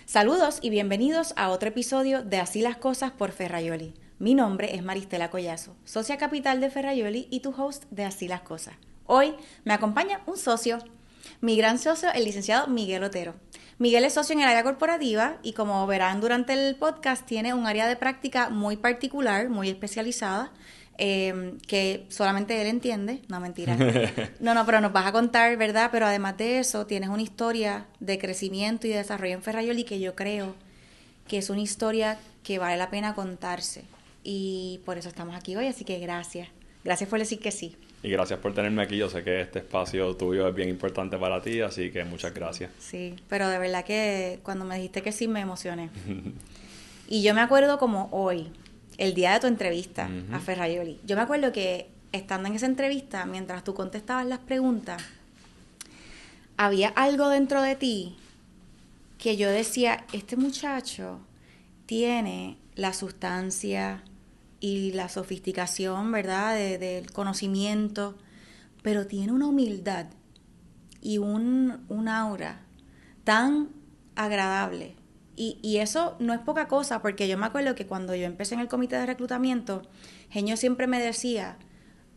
Saludos y bienvenidos a otro episodio de Así las Cosas por Ferraioli. Mi nombre es Maristela Collazo, socia capital de Ferraioli y tu host de Así las Cosas. Hoy me acompaña un socio, mi gran socio, el licenciado Miguel Otero. Miguel es socio en el área corporativa y, como verán durante el podcast, tiene un área de práctica muy particular, muy especializada, que solamente él entiende. No, mentira. No, pero nos vas a contar, ¿verdad? Pero además de eso, tienes una historia de crecimiento y de desarrollo en Ferraioli que yo creo que es una historia que vale la pena contarse. Y por eso estamos aquí hoy, así que gracias. Gracias por decir que sí. Y gracias por tenerme aquí. Yo sé que este espacio tuyo es bien importante para ti, así que muchas gracias. Sí, pero de verdad que cuando me dijiste que sí me emocioné. Y yo me acuerdo como hoy, el día de tu entrevista a Ferraioli. Yo me acuerdo que estando en esa entrevista, mientras tú contestabas las preguntas, había algo dentro de ti que yo decía, este muchacho tiene la sustancia y la sofisticación, ¿verdad?, del conocimiento, pero tiene una humildad y un aura tan agradable. Y eso no es poca cosa, porque yo me acuerdo que cuando yo empecé en el comité de reclutamiento, Genio siempre me decía,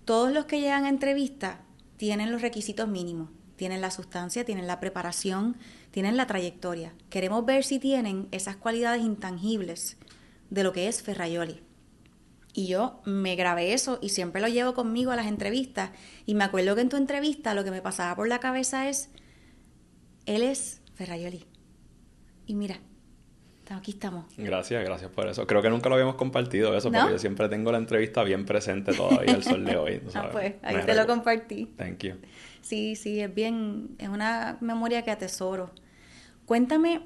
todos los que llegan a entrevista tienen los requisitos mínimos, tienen la sustancia, tienen la preparación, tienen la trayectoria. Queremos ver si tienen esas cualidades intangibles de lo que es Ferraioli. Y yo me grabé eso y siempre lo llevo conmigo a las entrevistas. Y me acuerdo que en tu entrevista lo que me pasaba por la cabeza es, él es Ferraioli. Y mira, aquí estamos. Gracias por eso. Creo que nunca lo habíamos compartido eso, ¿no? Porque yo siempre tengo la entrevista bien presente todavía el sol de hoy. ¿Sabes? Pues, ahí te lo compartí. Thank you. Sí, es una memoria que atesoro. Cuéntame,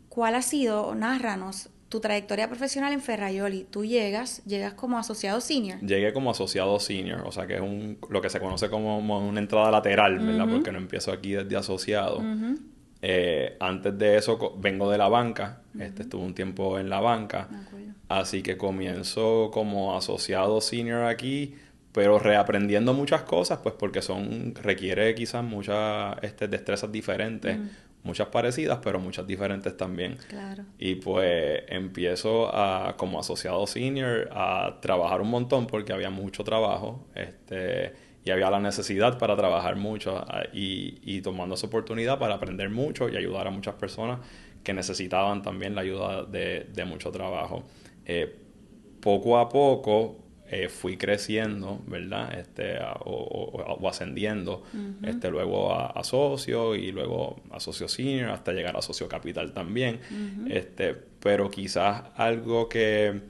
¿cuál ha sido, narranos, tu trayectoria profesional en Ferraioli? Tú llegas como asociado senior. Llegué como asociado senior, o sea que es lo que se conoce como una entrada lateral, ¿verdad? Porque no empiezo aquí desde asociado. Antes de eso vengo de la banca, estuve un tiempo en la banca, así que comienzo como asociado senior aquí, pero reaprendiendo muchas cosas, pues porque requiere quizás muchas destrezas diferentes, muchas parecidas, pero muchas diferentes también. Claro. Y pues empiezo como asociado senior a trabajar un montón porque había mucho trabajo, y había la necesidad para trabajar mucho y tomando esa oportunidad para aprender mucho y ayudar a muchas personas que necesitaban también la ayuda de mucho trabajo. Poco a poco fui creciendo, ¿verdad? O ascendiendo, luego a socio y luego a socio senior hasta llegar a socio capital también. Pero quizás algo que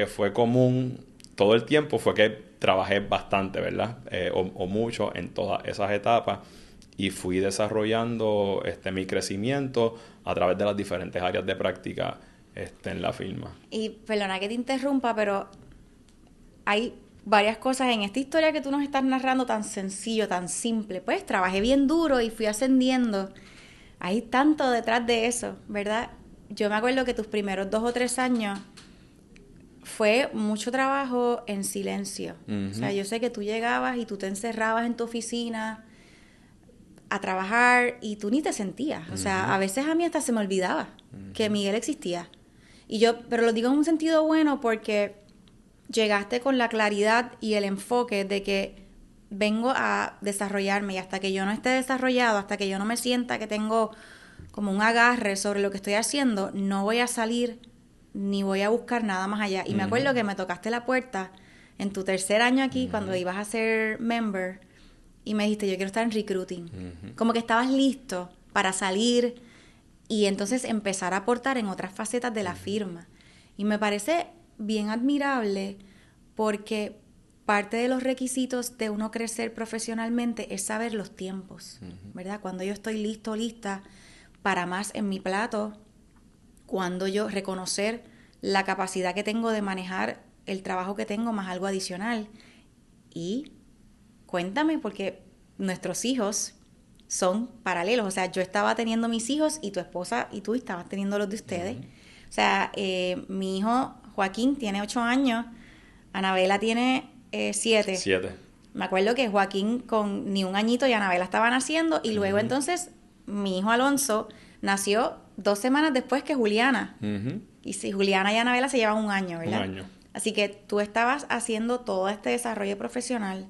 fue común todo el tiempo fue que trabajé bastante, ¿verdad? O mucho en todas esas etapas y fui desarrollando mi crecimiento a través de las diferentes áreas de práctica en la firma. Y perdona que te interrumpa, pero hay varias cosas en esta historia que tú nos estás narrando tan sencillo, tan simple. Pues trabajé bien duro y fui ascendiendo. Hay tanto detrás de eso, ¿verdad? Yo me acuerdo que tus primeros 2 o 3 años fue mucho trabajo en silencio. O sea, yo sé que tú llegabas y tú te encerrabas en tu oficina a trabajar y tú ni te sentías. O sea, a veces a mí hasta se me olvidaba que Miguel existía. Pero lo digo en un sentido bueno porque llegaste con la claridad y el enfoque de que vengo a desarrollarme y hasta que yo no esté desarrollado, hasta que yo no me sienta que tengo como un agarre sobre lo que estoy haciendo, no voy a salir ni voy a buscar nada más allá. Y me acuerdo que me tocaste la puerta en tu 3er año aquí, cuando ibas a ser member, y me dijiste, yo quiero estar en recruiting. Como que estabas listo para salir y entonces empezar a aportar en otras facetas de la firma. Y me parece bien admirable porque parte de los requisitos de uno crecer profesionalmente es saber los tiempos, ¿verdad? Cuando yo estoy listo, lista para más en mi plato, cuando yo reconocer la capacidad que tengo de manejar el trabajo que tengo más algo adicional. Y cuéntame, porque nuestros hijos son paralelos. O sea, yo estaba teniendo mis hijos y tu esposa y tú estabas teniendo los de ustedes. O sea, mi hijo Joaquín tiene 8 años, Anabela tiene 7. 7. Me acuerdo que Joaquín con ni un añito y Anabela estaba naciendo y luego entonces mi hijo Alonso nació 2 semanas después que Juliana. Ujú. Y si Juliana y Anabela se llevan un año, ¿verdad? Un año. Así que tú estabas haciendo todo este desarrollo profesional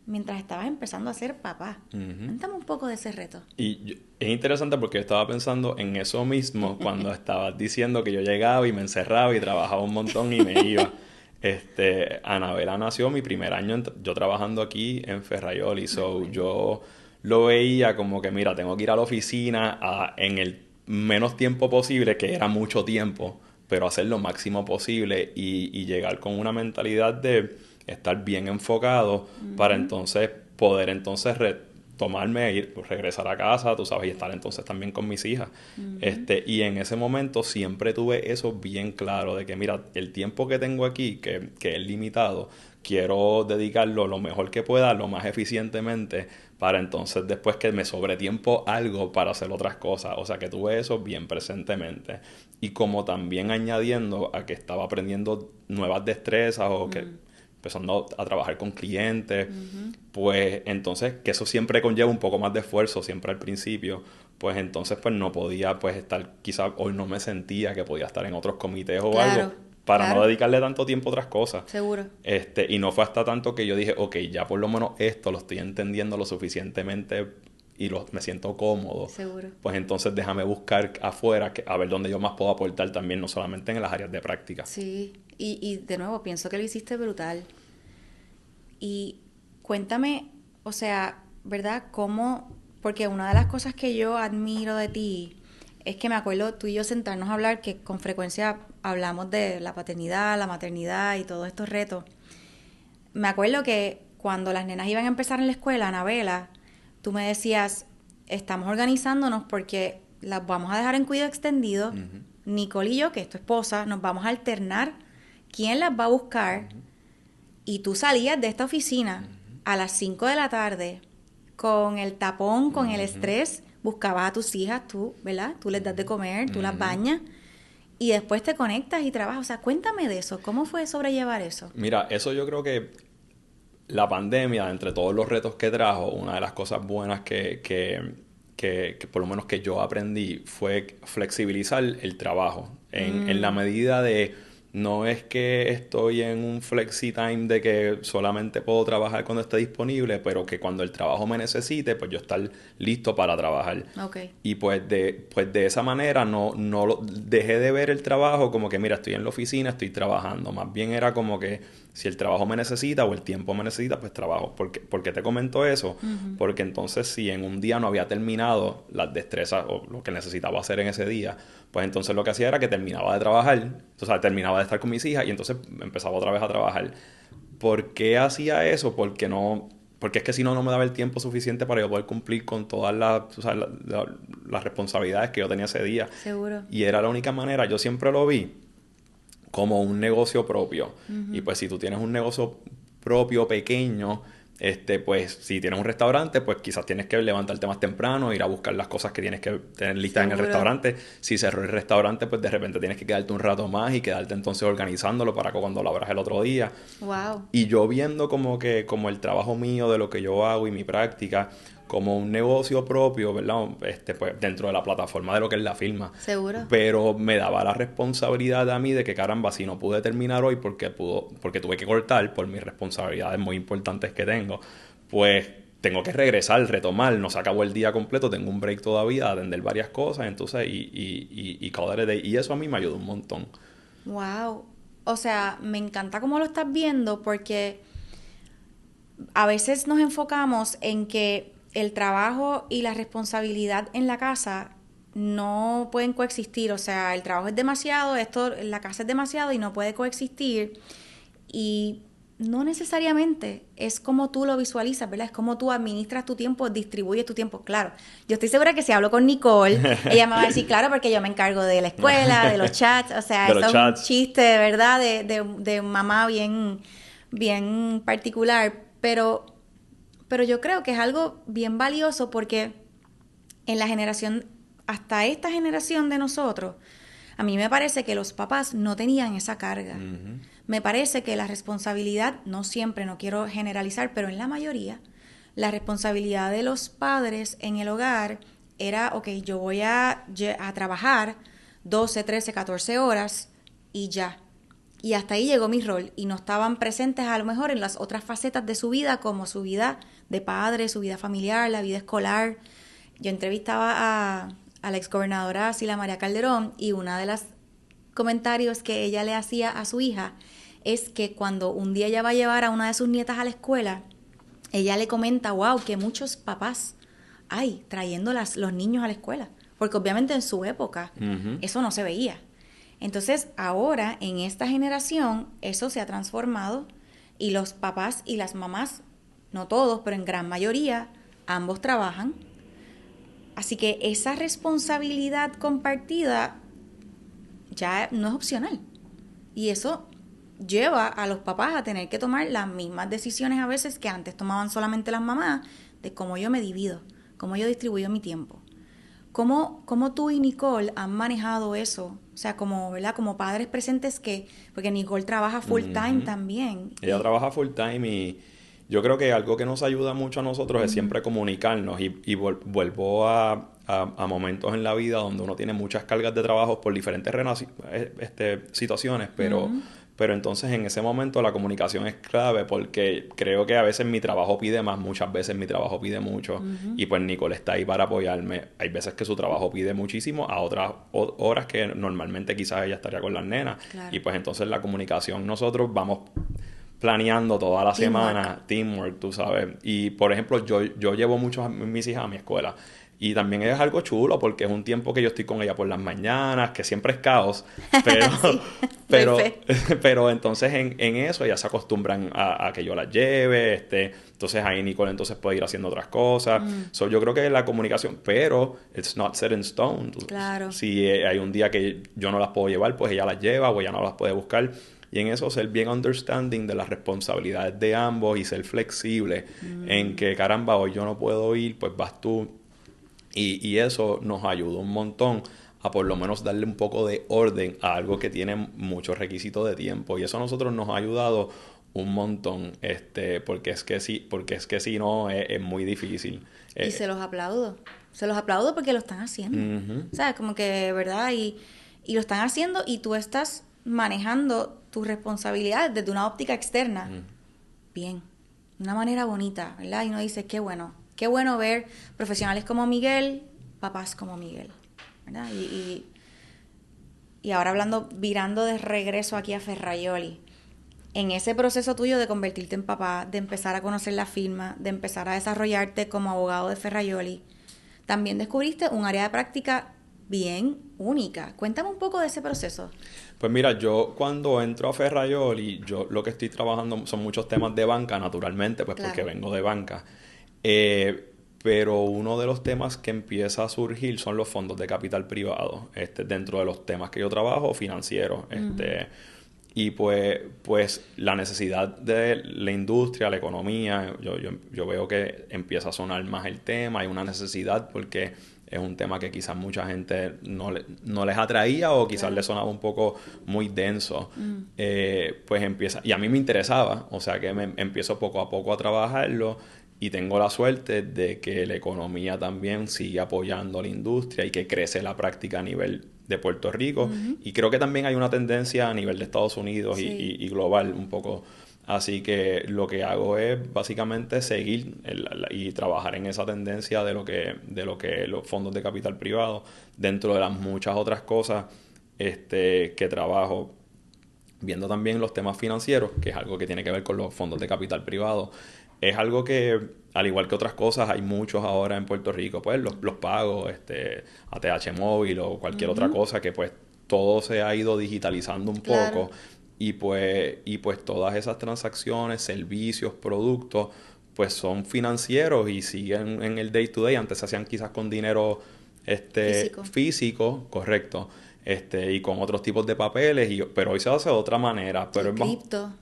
mientras estabas empezando a ser papá. Ujú. Cuéntame un poco de ese reto. Es interesante porque yo estaba pensando en eso mismo cuando estabas diciendo que yo llegaba y me encerraba y trabajaba un montón y me iba. Anabela nació mi primer año yo trabajando aquí en Ferrayoli, so yo lo veía como que, mira, tengo que ir a la oficina en el menos tiempo posible, que era mucho tiempo, pero hacer lo máximo posible y llegar con una mentalidad de estar bien enfocado para entonces poder entonces tomarme, ir, pues, regresar a casa, tú sabes, y estar entonces también con mis hijas. Y en ese momento siempre tuve eso bien claro, de que mira, el tiempo que tengo aquí, que es limitado, quiero dedicarlo lo mejor que pueda, lo más eficientemente, para entonces después que me sobre tiempo algo para hacer otras cosas. O sea que tuve eso bien presentemente. Y como también añadiendo a que estaba aprendiendo nuevas destrezas o que empezando a trabajar con clientes, pues entonces, que eso siempre conlleva un poco más de esfuerzo, siempre al principio, pues entonces pues no podía pues estar, quizás hoy no me sentía que podía estar en otros comités o algo, Claro, para no claro, dedicarle tanto tiempo a otras cosas. seguro, Y no fue hasta tanto que yo dije, ok, ya por lo menos esto lo estoy entendiendo lo suficientemente y me siento cómodo, seguro. pues entonces déjame buscar afuera a ver dónde yo más puedo aportar también, no solamente en las áreas de práctica. Sí, y de nuevo, pienso que lo hiciste brutal. Y cuéntame, o sea, ¿verdad? ¿Cómo? Porque una de las cosas que yo admiro de ti es que me acuerdo tú y yo sentarnos a hablar, que con frecuencia hablamos de la paternidad, la maternidad y todos estos retos. Me acuerdo que cuando las nenas iban a empezar en la escuela, Anabela, tú me decías, estamos organizándonos porque las vamos a dejar en cuidado extendido. Nicole y yo, que es tu esposa, nos vamos a alternar quién las va a buscar. Y tú salías de esta oficina a las 5 de la tarde con el tapón, con el estrés, buscabas a tus hijas, tú, ¿verdad? Tú les das de comer, tú las bañas y después te conectas y trabajas. O sea, cuéntame de eso. ¿Cómo fue sobrellevar eso? Mira, eso yo creo que la pandemia, entre todos los retos que trajo, una de las cosas buenas que por lo menos que yo aprendí fue flexibilizar el trabajo. En la medida de, no es que estoy en un flexi time de que solamente puedo trabajar cuando esté disponible, pero que cuando el trabajo me necesite, pues yo estar listo para trabajar. Ok. Y pues de esa manera dejé de ver el trabajo como que, mira, estoy en la oficina, estoy trabajando. Más bien era como que si el trabajo me necesita o el tiempo me necesita, pues trabajo. ¿Por qué te comento eso? Porque entonces si en un día no había terminado las destrezas o lo que necesitaba hacer en ese día, pues entonces lo que hacía era que terminaba de trabajar, o sea, terminaba de estar con mis hijas y entonces empezaba otra vez a trabajar. ¿Por qué hacía eso? Porque es que si no, no me daba el tiempo suficiente para yo poder cumplir con todas las responsabilidades que yo tenía ese día. Seguro. Y era la única manera, yo siempre lo vi como un negocio propio. Y pues si tú tienes un negocio propio pequeño, pues si tienes un restaurante, pues quizás tienes que levantarte más temprano, ir a buscar las cosas que tienes que tener listas en el Seguro. restaurante. Si cerró el restaurante, pues de repente tienes que quedarte un rato más y quedarte entonces organizándolo para que cuando lo abras el otro día. Wow. Y yo viendo como el trabajo mío de lo que yo hago y mi práctica como un negocio propio, ¿verdad? Pues dentro de la plataforma de lo que es la firma. Seguro. Pero me daba la responsabilidad a mí de que, caramba, si no pude terminar hoy porque tuve que cortar por mis responsabilidades muy importantes que tengo, pues tengo que regresar, retomar, no se acabó el día completo, tengo un break todavía, atender varias cosas, entonces, y eso a mí me ayudó un montón. Wow. O sea, me encanta cómo lo estás viendo porque a veces nos enfocamos en que el trabajo y la responsabilidad en la casa no pueden coexistir. O sea, el trabajo es demasiado, la casa es demasiado y no puede coexistir. Y no necesariamente es como tú lo visualizas, ¿verdad? Es como tú administras tu tiempo, distribuyes tu tiempo. Claro, yo estoy segura que si hablo con Nicole, ella me va a decir, claro, porque yo me encargo de la escuela, de los chats, o sea, De eso los es un chats. chiste, de verdad, de mamá bien particular, pero yo creo que es algo bien valioso porque en la generación, hasta esta generación de nosotros, a mí me parece que los papás no tenían esa carga. Me parece que la responsabilidad, no siempre, no quiero generalizar, pero en la mayoría, la responsabilidad de los padres en el hogar era, ok, yo voy a trabajar 12, 13, 14 horas y ya. Y hasta ahí llegó mi rol. Y no estaban presentes a lo mejor en las otras facetas de su vida, como su vida de padre, su vida familiar, la vida escolar. Yo entrevistaba a la exgobernadora Sila María Calderón y una de las comentarios que ella le hacía a su hija es que cuando un día ella va a llevar a una de sus nietas a la escuela, ella le comenta, wow, que muchos papás hay trayendo los niños a la escuela. Porque obviamente en su época eso no se veía. Entonces ahora en esta generación eso se ha transformado y los papás y las mamás, no todos, pero en gran mayoría, ambos trabajan. Así que esa responsabilidad compartida ya no es opcional. Y eso lleva a los papás a tener que tomar las mismas decisiones a veces que antes tomaban solamente las mamás, de cómo yo me divido, cómo yo distribuyo mi tiempo. ¿Cómo tú y Nicole han manejado eso? O sea, como, ¿verdad? Como padres presentes porque Nicole trabaja full time también. Ella trabaja full time y yo creo que algo que nos ayuda mucho a nosotros es siempre comunicarnos y vuelvo a momentos en la vida donde uno tiene muchas cargas de trabajo por diferentes situaciones, pero entonces en ese momento la comunicación es clave porque creo que a veces mi trabajo pide más, muchas veces mi trabajo pide mucho y pues Nicole está ahí para apoyarme. Hay veces que su trabajo pide muchísimo, a otras horas que normalmente quizás ella estaría con las nenas. Claro. Y pues entonces la comunicación nosotros vamos planeando toda la semana, teamwork, tú sabes. Y por ejemplo, yo llevo muchos a mis hijas a mi escuela. Y también es algo chulo porque es un tiempo que yo estoy con ella por las mañanas, que siempre es caos, pero, Sí, pero, doy fe. pero entonces en eso ya se acostumbran a que yo las lleve, entonces ahí Nicole entonces puede ir haciendo otras cosas. So, yo creo que la comunicación, pero it's not set in stone. Claro. Si hay un día que yo no las puedo llevar, pues ella las lleva o ella no las puede buscar. Y en eso ser bien understanding de las responsabilidades de ambos y ser flexible en que, caramba, hoy yo no puedo ir, pues vas tú. Y eso nos ayudó un montón a por lo menos darle un poco de orden a algo que tiene muchos requisitos de tiempo. Y eso a nosotros nos ha ayudado un montón, porque es que si no es muy difícil. Y se los aplaudo. Se los aplaudo porque lo están haciendo. O sea, como que, ¿verdad? Y lo están haciendo y tú estás manejando tus responsabilidades desde una óptica externa. Bien. De una manera bonita, ¿verdad? Y uno dice, qué bueno ver profesionales como Miguel, papás como Miguel, ¿verdad? Y ahora virando de regreso aquí a Ferraioli, en ese proceso tuyo de convertirte en papá, de empezar a conocer la firma, de empezar a desarrollarte como abogado de Ferraioli, también descubriste un área de práctica bien única. Cuéntame un poco de ese proceso. Pues mira, yo cuando entro a Ferraioli, yo lo que estoy trabajando son muchos temas de banca, naturalmente, pues porque vengo de banca. Pero uno de los temas que empieza a surgir son los fondos de capital privado, dentro de los temas que yo trabajo, financieros. Y pues la necesidad de la industria, la economía, yo veo que empieza a sonar más el tema, hay una necesidad porque es un tema que quizás mucha gente no les atraía o quizás les sonaba un poco muy denso. Pues empieza, y a mí me interesaba, o sea que empiezo poco a poco a trabajarlo y tengo la suerte de que la economía también sigue apoyando a la industria y que crece la práctica a nivel de Puerto Rico. Y creo que también hay una tendencia a nivel de Estados Unidos y global un poco. Así que lo que hago es básicamente seguir y trabajar en esa tendencia de lo que los fondos de capital privado, dentro de las muchas otras cosas que trabajo, viendo también los temas financieros, que es algo que tiene que ver con los fondos de capital privado. Es algo que, al igual que otras cosas, hay muchos ahora en Puerto Rico, pues los pagos, ATH móvil o cualquier otra cosa, que pues todo se ha ido digitalizando un poco. Y pues todas esas transacciones, servicios, productos, pues son financieros y siguen en el day to day. Antes se hacían quizás con dinero físico, correcto, y con otros tipos de papeles, pero hoy se hace de otra manera. Pero el cripto.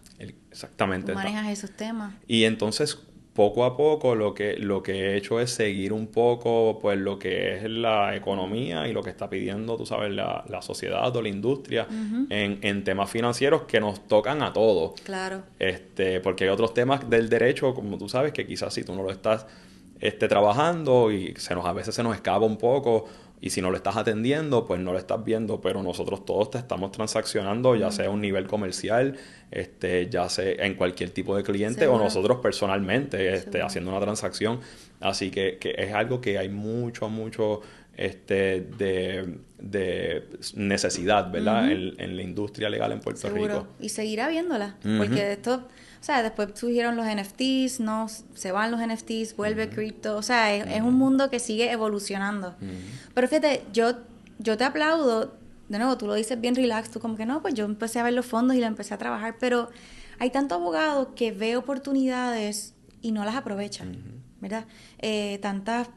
Exactamente. Tú manejas esos temas. Y entonces, poco a poco, lo que he hecho es seguir un poco, pues, lo que es la economía y lo que está pidiendo, tú sabes, la sociedad o la industria en temas financieros que nos tocan a todos. Claro. Porque hay otros temas del derecho, como tú sabes, que quizás si tú no lo estás trabajando y a veces se nos escapa un poco. Y si no lo estás atendiendo, pues no lo estás viendo, pero nosotros todos te estamos transaccionando, ya sea a un nivel comercial, ya sea en cualquier tipo de cliente, Seguro. o nosotros personalmente, Seguro. haciendo una transacción. Así que es algo que hay mucho de necesidad, ¿verdad? En la industria legal en Puerto Seguro. Rico. Y seguirá viéndola. Ujú. Porque esto, o sea, después surgieron los NFTs, no, se van los NFTs, vuelve cripto. O sea, es un mundo que sigue evolucionando. Pero fíjate, yo te aplaudo. De nuevo, tú lo dices bien relax. Tú como que no, pues yo empecé a ver los fondos y la empecé a trabajar. Pero hay tantos abogados que ve oportunidades y no las aprovechan, ¿verdad? Tantas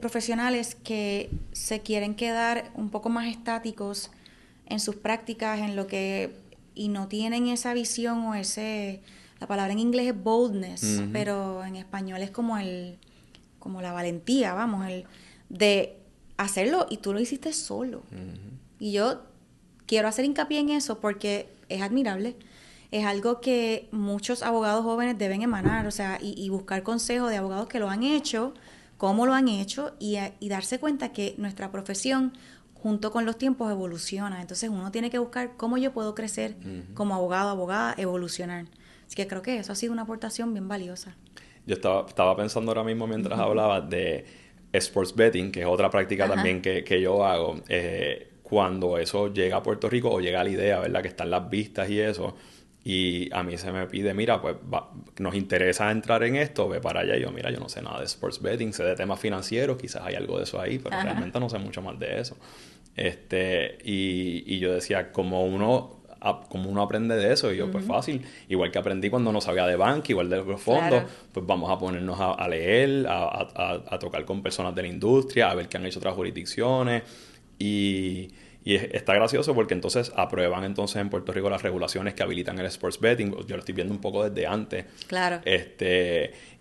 profesionales que se quieren quedar un poco más estáticos en sus prácticas, en lo que, y no tienen esa visión o la palabra en inglés es boldness, pero en español es como la valentía, vamos, de hacerlo, y tú lo hiciste solo. Y yo quiero hacer hincapié en eso porque es admirable. Es algo que muchos abogados jóvenes deben emanar, o sea, y buscar consejos de abogados que lo han hecho, cómo lo han hecho, y darse cuenta que nuestra profesión, junto con los tiempos, evoluciona. Entonces uno tiene que buscar cómo yo puedo crecer como abogado, abogada, evolucionar. Así que creo que eso ha sido una aportación bien valiosa. Yo estaba pensando ahora mismo mientras hablaba de sports betting, que es otra práctica también que yo hago. Cuando eso llega a Puerto Rico o llega a la idea, ¿verdad? Que están las vistas y eso. Y a mí se me pide, mira, pues nos interesa entrar en esto, ve para allá. Y yo, mira, yo no sé nada de sports betting, sé de temas financieros, quizás hay algo de eso ahí, pero realmente no sé mucho más de eso. Y yo decía, como uno aprende de eso, y yo, pues fácil, igual que aprendí cuando no sabía de banca, igual de los fondos, pues vamos a ponernos a leer, a tocar con personas de la industria, a ver qué han hecho otras jurisdicciones, y está gracioso porque entonces aprueban entonces en Puerto Rico las regulaciones que habilitan el sports betting. Yo lo estoy viendo un poco desde antes. Claro.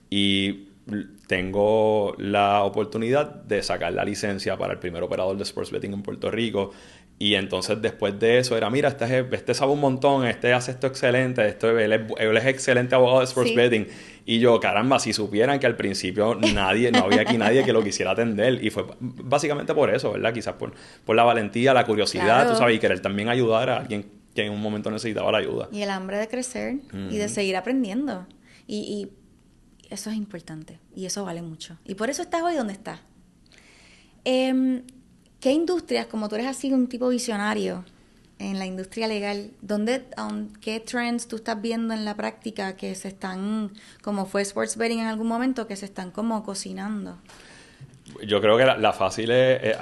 Y tengo la oportunidad de sacar la licencia para el primer operador de sports betting en Puerto Rico. Y entonces después de eso era, mira, este sabe un montón, este hace esto excelente, él es excelente abogado de sports betting. Y yo, caramba, si supieran que al principio no había aquí nadie que lo quisiera atender. Y fue básicamente por eso, ¿verdad? Quizás por la valentía, la curiosidad, tú sabes, y querer también ayudar a alguien que en un momento necesitaba la ayuda. Y el hambre de crecer y de seguir aprendiendo. Y eso es importante. Y eso vale mucho. Y por eso estás hoy donde estás. ¿Qué industrias, como tú eres así un tipo visionario en la industria legal, qué trends tú estás viendo en la práctica que se están, como fue sports betting en algún momento, que se están como cocinando? Yo creo que la fácil es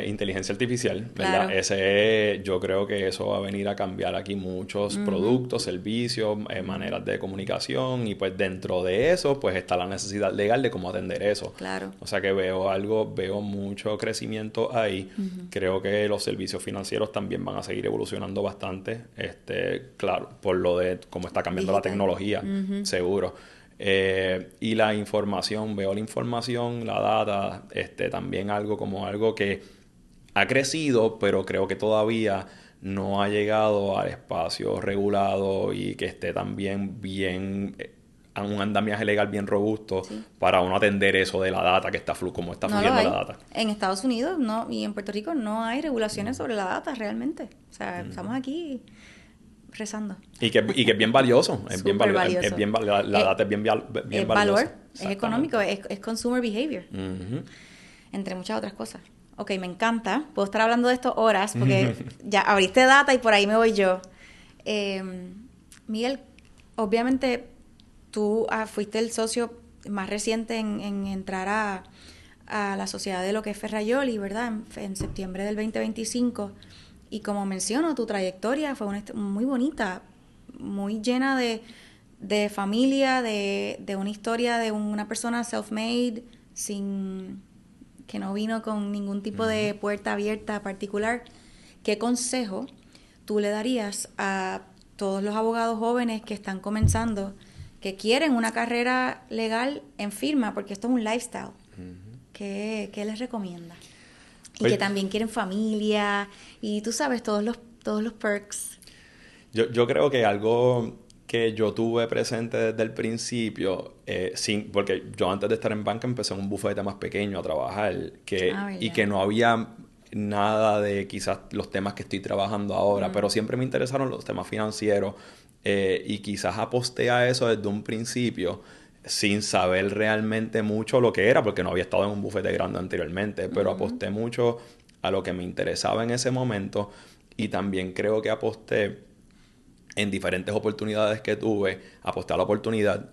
inteligencia artificial, ¿verdad? Claro. Yo creo que eso va a venir a cambiar aquí muchos productos, servicios, maneras de comunicación, y pues dentro de eso pues está la necesidad legal de cómo atender eso. Claro. O sea que veo mucho crecimiento ahí. Creo que los servicios financieros también van a seguir evolucionando bastante, claro, por lo de cómo está cambiando la tecnología, seguro. Y la información, veo la información, la data, también algo que ha crecido, pero creo que todavía no ha llegado al espacio regulado y que esté también bien, a un andamiaje legal bien robusto para uno atender eso de la data, que cómo está fluyendo la data. En Estados Unidos y en Puerto Rico no hay regulaciones sobre la data realmente. O sea, estamos aquí rezando. Y que es bien valioso. Es bien valioso. La data es bien valiosa. Valor, es económico, es consumer behavior. Entre muchas otras cosas. Ok, me encanta. Puedo estar hablando de esto horas porque ya abriste data y por ahí me voy yo. Miguel, obviamente tú fuiste el socio más reciente en entrar a la sociedad de lo que es Ferraioli, ¿verdad? En septiembre del 2025. Y como menciono, tu trayectoria fue muy bonita, muy llena de familia, de una historia de una persona self-made, que no vino con ningún tipo de puerta abierta particular. ¿Qué consejo tú le darías a todos los abogados jóvenes que están comenzando, que quieren una carrera legal en firma, porque esto es un lifestyle? ¿Qué les recomienda? Y que también quieren familia y tú sabes, todos los perks. Yo creo que algo que yo tuve presente desde el principio, porque yo antes de estar en banca empecé en un bufete más pequeño a trabajar, y que no había nada de quizás los temas que estoy trabajando ahora, pero siempre me interesaron los temas financieros, y quizás aposté a eso desde un principio sin saber realmente mucho lo que era, porque no había estado en un bufete grande anteriormente, pero aposté mucho a lo que me interesaba en ese momento, y también creo que aposté en diferentes oportunidades que tuve, aposté a la oportunidad,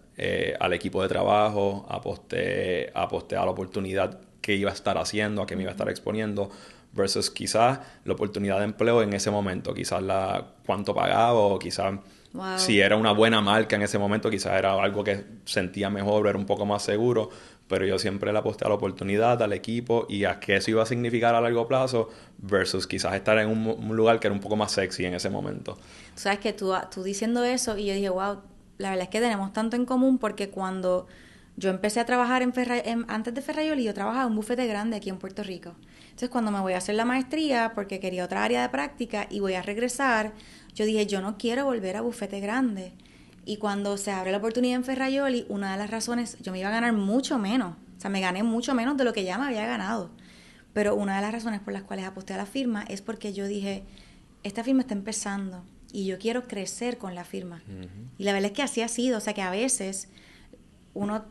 al equipo de trabajo, aposté a la oportunidad que iba a estar haciendo, a que me iba a estar exponiendo, versus quizás la oportunidad de empleo en ese momento, quizás cuánto pagaba, o quizás si era una buena marca en ese momento, quizás era algo que sentía mejor, era un poco más seguro, pero yo siempre le aposté a la oportunidad, al equipo, y a qué eso iba a significar a largo plazo, versus quizás estar en un lugar que era un poco más sexy en ese momento. Tú sabes que tú diciendo eso, y yo dije, wow, la verdad es que tenemos tanto en común, porque cuando yo empecé a trabajar antes de Ferrayoli, yo trabajaba en un bufete grande aquí en Puerto Rico. Entonces, cuando me voy a hacer la maestría, porque quería otra área de práctica y voy a regresar, yo dije, yo no quiero volver a bufete grande. Y cuando se abre la oportunidad en Ferrayoli, una de las razones, yo me iba a ganar mucho menos. O sea, me gané mucho menos de lo que ya me había ganado. Pero una de las razones por las cuales aposté a la firma es porque yo dije, esta firma está empezando y yo quiero crecer con la firma. Y la verdad es que así ha sido. O sea, que a veces uno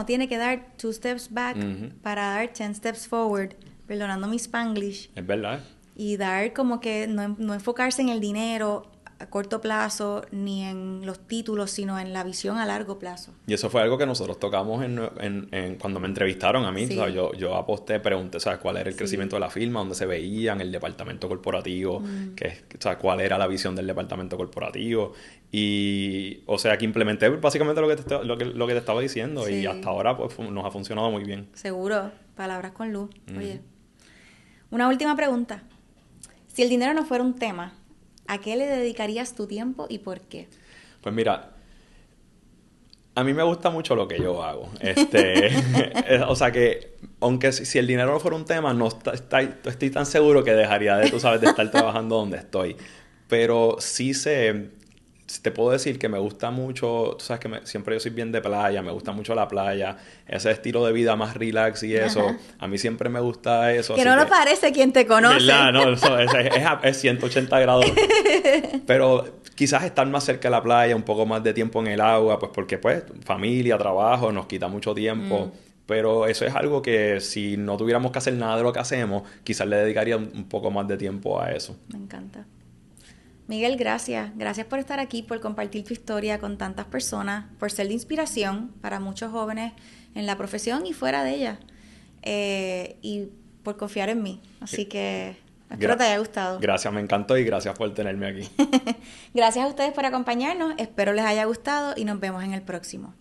tiene que dar 2 steps back para dar 10 steps forward, perdonando mi Spanglish. Es verdad. Y dar como que no enfocarse en el dinero a corto plazo ni en los títulos, sino en la visión a largo plazo. Y eso fue algo que nosotros tocamos cuando me entrevistaron a mí. Sí. O sea, yo aposté, pregunté, ¿sabes? ¿Cuál era el crecimiento de la firma? ¿Dónde se veía? En el departamento corporativo. ¿Cuál era la visión del departamento corporativo? Y, o sea, que implementé básicamente lo que te estaba diciendo. Sí. Y hasta ahora pues nos ha funcionado muy bien. Seguro. Palabras con luz. Oye. Una última pregunta. Si el dinero no fuera un tema, ¿a qué le dedicarías tu tiempo y por qué? Pues mira, a mí me gusta mucho lo que yo hago. O sea que, aunque si el dinero no fuera un tema, no estoy tan seguro que dejaría de estar trabajando donde estoy. Pero sí te puedo decir que me gusta mucho, tú sabes que siempre yo soy bien de playa, me gusta mucho la playa, ese estilo de vida más relax y eso, a mí siempre me gusta eso. Que no lo parece quien te conoce. ¿Verdad? No, es 180 grados. Pero quizás estar más cerca de la playa, un poco más de tiempo en el agua, pues porque pues familia, trabajo, nos quita mucho tiempo. Pero eso es algo que si no tuviéramos que hacer nada de lo que hacemos, quizás le dedicaría un poco más de tiempo a eso. Me encanta. Miguel, gracias. Gracias por estar aquí, por compartir tu historia con tantas personas, por ser de inspiración para muchos jóvenes en la profesión y fuera de ella. Y por confiar en mí. Así que espero te haya gustado. Gracias, me encantó y gracias por tenerme aquí. Gracias a ustedes por acompañarnos. Espero les haya gustado y nos vemos en el próximo.